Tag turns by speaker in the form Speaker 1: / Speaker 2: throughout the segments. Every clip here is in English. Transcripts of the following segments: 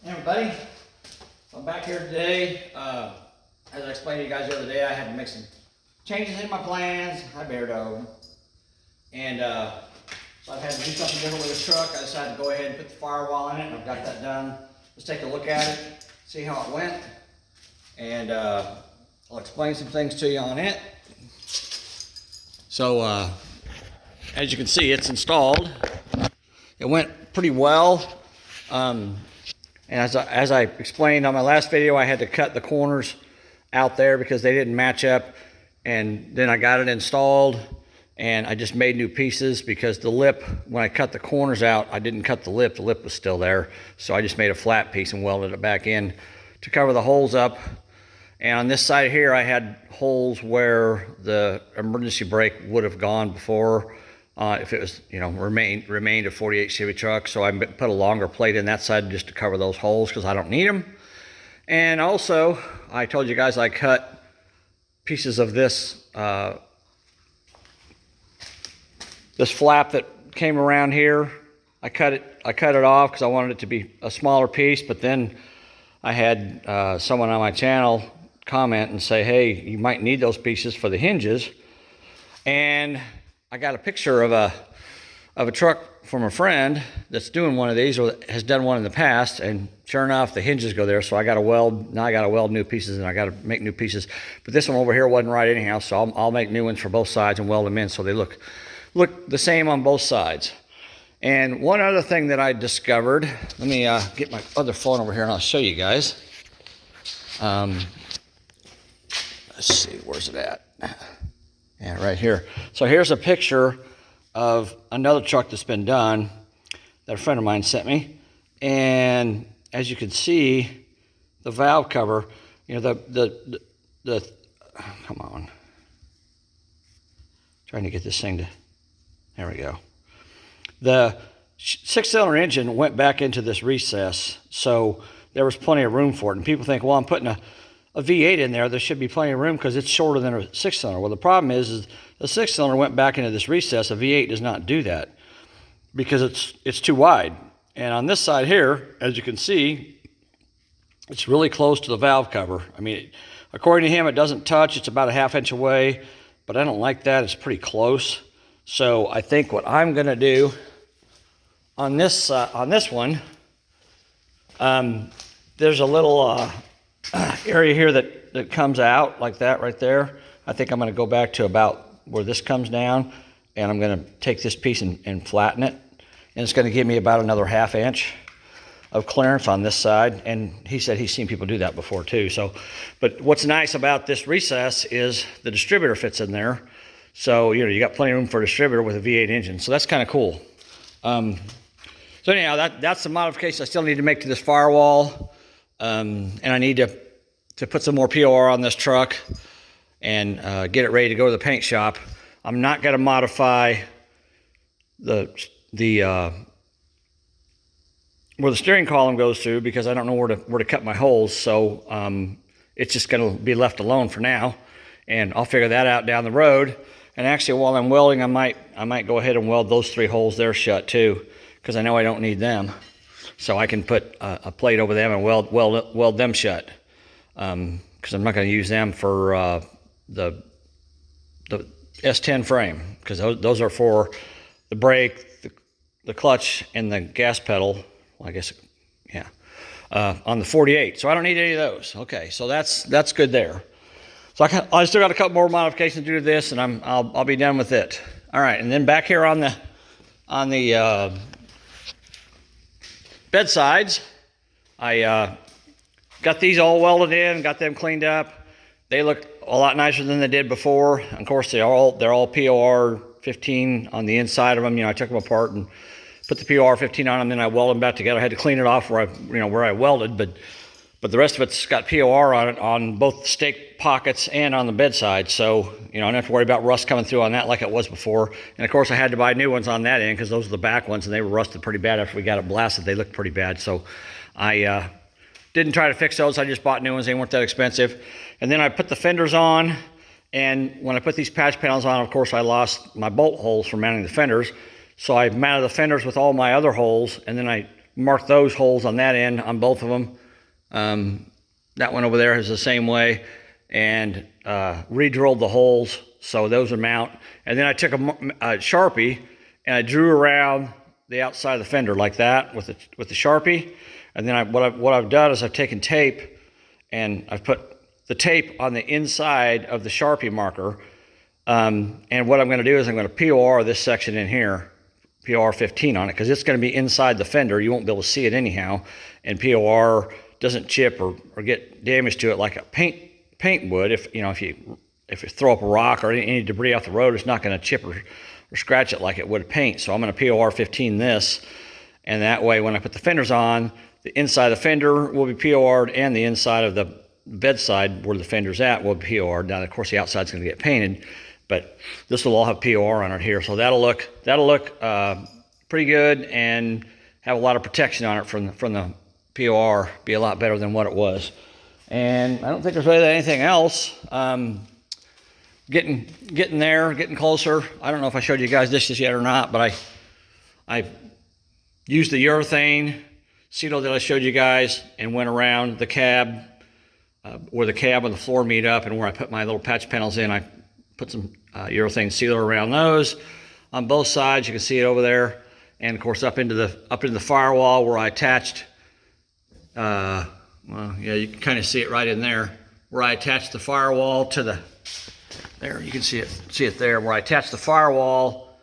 Speaker 1: Hey everybody, I'm back here today. As I explained to you guys the other day, I had to make some changes in my plans. Hi Bear Dog. And so I've had to do something different with this truck. I decided to go ahead and put the firewall in it, and I've got that done. Let's take a look at it, see how it went, and I'll explain some things to you on it. So as you can see, it's installed. It went pretty well. And as I explained on my last video, I had to cut the corners out there because they didn't match up. And then I got it installed, and I just made new pieces because the lip, when I cut the corners out, I didn't cut the lip was still there. So I just made a flat piece and welded it back in to cover the holes up. And on this side here, I had holes where the emergency brake would have gone before. If it was, remained a 48 Chevy truck. So I put a longer plate in that side just to cover those holes because I don't need them. And also, I told you guys I cut pieces of this this flap that came around here. I cut it off because I wanted it to be a smaller piece. But then I had someone on my channel comment and say, hey, you might need those pieces for the hinges. And I got a picture of a truck from a friend that's doing one of these, or has done one in the past, and sure enough, the hinges go there. So I got to weld. Now I got to weld new pieces, and I got to make new pieces. But this one over here wasn't right anyhow, so I'll make new ones for both sides and weld them in so they look the same on both sides. And one other thing that I discovered. Let me get my other phone over here, and I'll show you guys. Let's see, where's it at? Yeah, right here. So here's a picture of another truck that's been done that a friend of mine sent me. And as you can see, the valve cover, the come on. Trying to get this thing to, there we go. The 6-cylinder engine went back into this recess, so there was plenty of room for it. And people think, well, I'm putting a V8 in there, there should be plenty of room because it's shorter than a 6-cylinder. Well, the problem is the 6-cylinder went back into this recess. A V8 does not do that because it's too wide. And on this side here, as you can see, it's really close to the valve cover. I mean, according to him, it doesn't touch. It's about a ½ inch away, but I don't like that. It's pretty close. So I think what I'm going to do on this one, there's a little area here that comes out like that right there. I think I'm going to go back to about where this comes down, and I'm going to take this piece and flatten it, and it's going to give me about another ½ inch of clearance on this side. And he said he's seen people do that before too. So, but what's nice about this recess is the distributor fits in there, so you got plenty of room for a distributor with a V8 engine. So that's kind of cool. So anyhow, that's the modification I still need to make to this firewall. And I need to put some more POR on this truck and get it ready to go to the paint shop. I'm not going to modify where the steering column goes through because I don't know where to cut my holes. So it's just going to be left alone for now, and I'll figure that out down the road. And actually, while I'm welding, I might go ahead and weld those 3 holes there shut too, because I know I don't need them. So I can put a plate over them and weld them shut, because I'm not going to use them for the S10 frame, because those are for the brake, the clutch, and the gas pedal. Well, I guess, yeah, on the 48. So I don't need any of those. Okay, so that's good there. So I still got a couple more modifications to do to this, and I'll be done with it. All right, and then back here on the bed sides, I got these all welded in, got them cleaned up. They look a lot nicer than they did before. Of course, they're all POR 15 on the inside of them. I took them apart and put the POR 15 on them, then I welded them back together. I had to clean it off where I welded, but the rest of it's got POR on it on both the stake pockets and on the bedside. So I don't have to worry about rust coming through on that like it was before. And of course, I had to buy new ones on that end because those are the back ones, and they were rusted pretty bad after we got it blasted. They looked pretty bad. So I didn't try to fix those. I just bought new ones. They weren't that expensive. And then I put the fenders on, and when I put these patch panels on, of course, I lost my bolt holes for mounting the fenders. So I mounted the fenders with all my other holes, and then I marked those holes on that end on both of them. That one over there is the same way, and re-drilled the holes so those would mount. And then I took a Sharpie and I drew around the outside of the fender like that with the Sharpie. And then what I've done is I've taken tape and I've put the tape on the inside of the Sharpie marker. And what I'm going to do is I'm going to POR this section in here, POR 15 on it, because it's going to be inside the fender. You won't be able to see it anyhow. And POR doesn't chip or get damage to it like a paint would. If you throw up a rock or any debris off the road, it's not going to chip or scratch it like it would paint. So I'm going to POR 15 this, and that way when I put the fenders on, the inside of the fender will be POR'd and the inside of the bedside where the fender's at will be POR'd. Now, of course, the outside's going to get painted, but this will all have POR on it here. So that'll look pretty good and have a lot of protection on it from the POR. Be a lot better than what it was. And I don't think there's really anything else. Getting there, getting closer. I don't know if I showed you guys this yet or not, but I used the urethane seal that I showed you guys and went around the cab, where the cab and the floor meet up, and where I put my little patch panels in. I put some urethane sealer around those on both sides. You can see it over there, and of course up into the firewall where I attached. Well, yeah, you can kind of see it right in there where I attached the firewall to the. There, you can see it there where I attached the firewall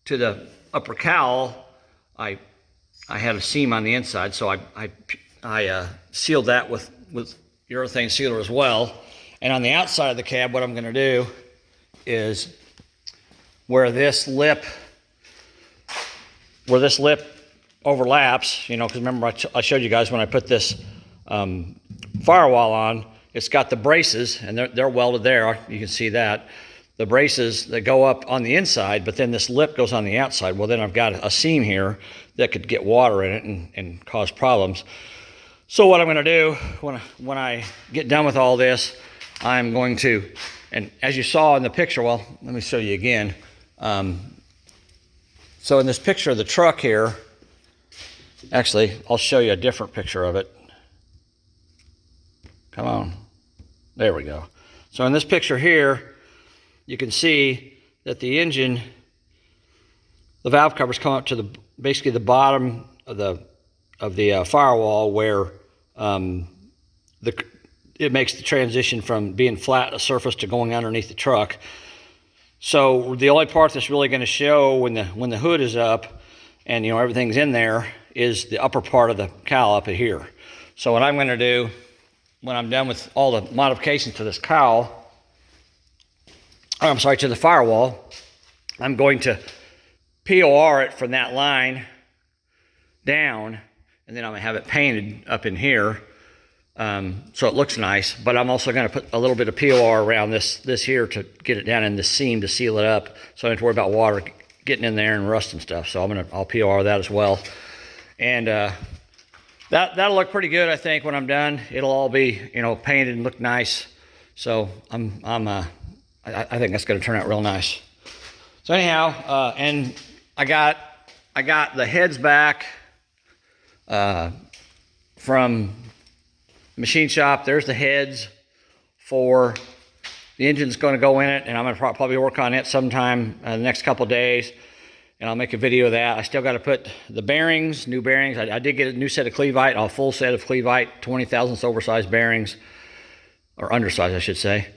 Speaker 1: to the upper cowl. I had a seam on the inside, so I sealed that with urethane sealer as well. And on the outside of the cab, what I'm going to do is where this lip overlaps, because remember I showed you guys when I put this firewall on, it's got the braces, and they're welded there. You can see that. The braces that go up on the inside, but then this lip goes on the outside. Well, then I've got a seam here that could get water in it and cause problems. So what I'm going to do when I get done with all this, I'm going to, and as you saw in the picture, well, let me show you again. So in this picture of the truck here, actually, I'll show you a different picture of it. Come on. There we go. So in this picture here, you can see that the engine, the valve covers come up to basically the bottom of the firewall, where it makes the transition from being flat a surface to going underneath the truck. So the only part that's really going to show when the hood is up and everything's in there is the upper part of the cowl up here. So what I'm going to do when I'm done with all the modifications to this cowl, to the firewall, I'm going to POR it from that line down, and then I'm going to have it painted up in here so it looks nice. But I'm also going to put a little bit of POR around this here to get it down in the seam to seal it up, so I don't have to worry about water getting in there and rust and stuff. So I'll POR that as well, and that'll look pretty good. I think when I'm done, it'll all be painted and look nice. So I think that's going to turn out real nice. So anyhow, and I got the heads back from the machine shop. There's the heads for the engine's going to go in it, and I'm going to probably work on it sometime the next couple days, and I'll make a video of that. I still got to put the bearings, new bearings. I did get a new set of Clevite, a full set of Clevite 20 thousandths oversized bearings, or undersized, I should say.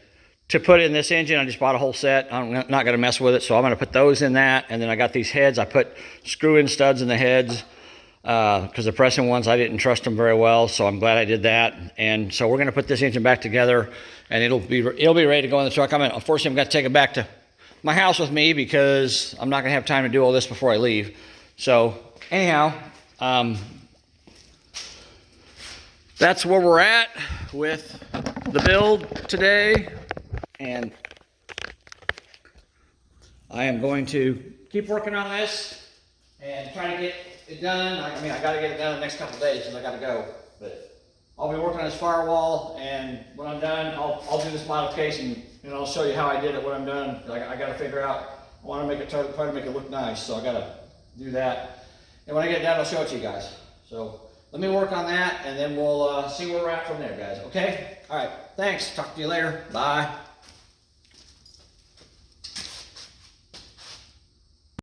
Speaker 1: To put in this engine, I just bought a whole set. I'm not going to mess with it, so I'm going to put those in that. And then I got these heads. I put screw-in studs in the heads because the pressing ones, I didn't trust them very well, so I'm glad I did that. And so we're going to put this engine back together, and it'll be ready to go in the truck. Unfortunately, I'm going to take it back to my house with me because I'm not going to have time to do all this before I leave. So anyhow, that's where we're at with the build today. And I am going to keep working on this and try to get it done. I got to get it done in the next couple of days because I got to go. But I'll be working on this firewall, and when I'm done, I'll do this modification, and I'll show you how I did it when I'm done. I got to figure out, I want to try to make it look nice, so I got to do that. And when I get it done, I'll show it to you guys. So let me work on that, and then we'll see where we're at from there, guys. Okay? All right. Thanks. Talk to you later. Bye.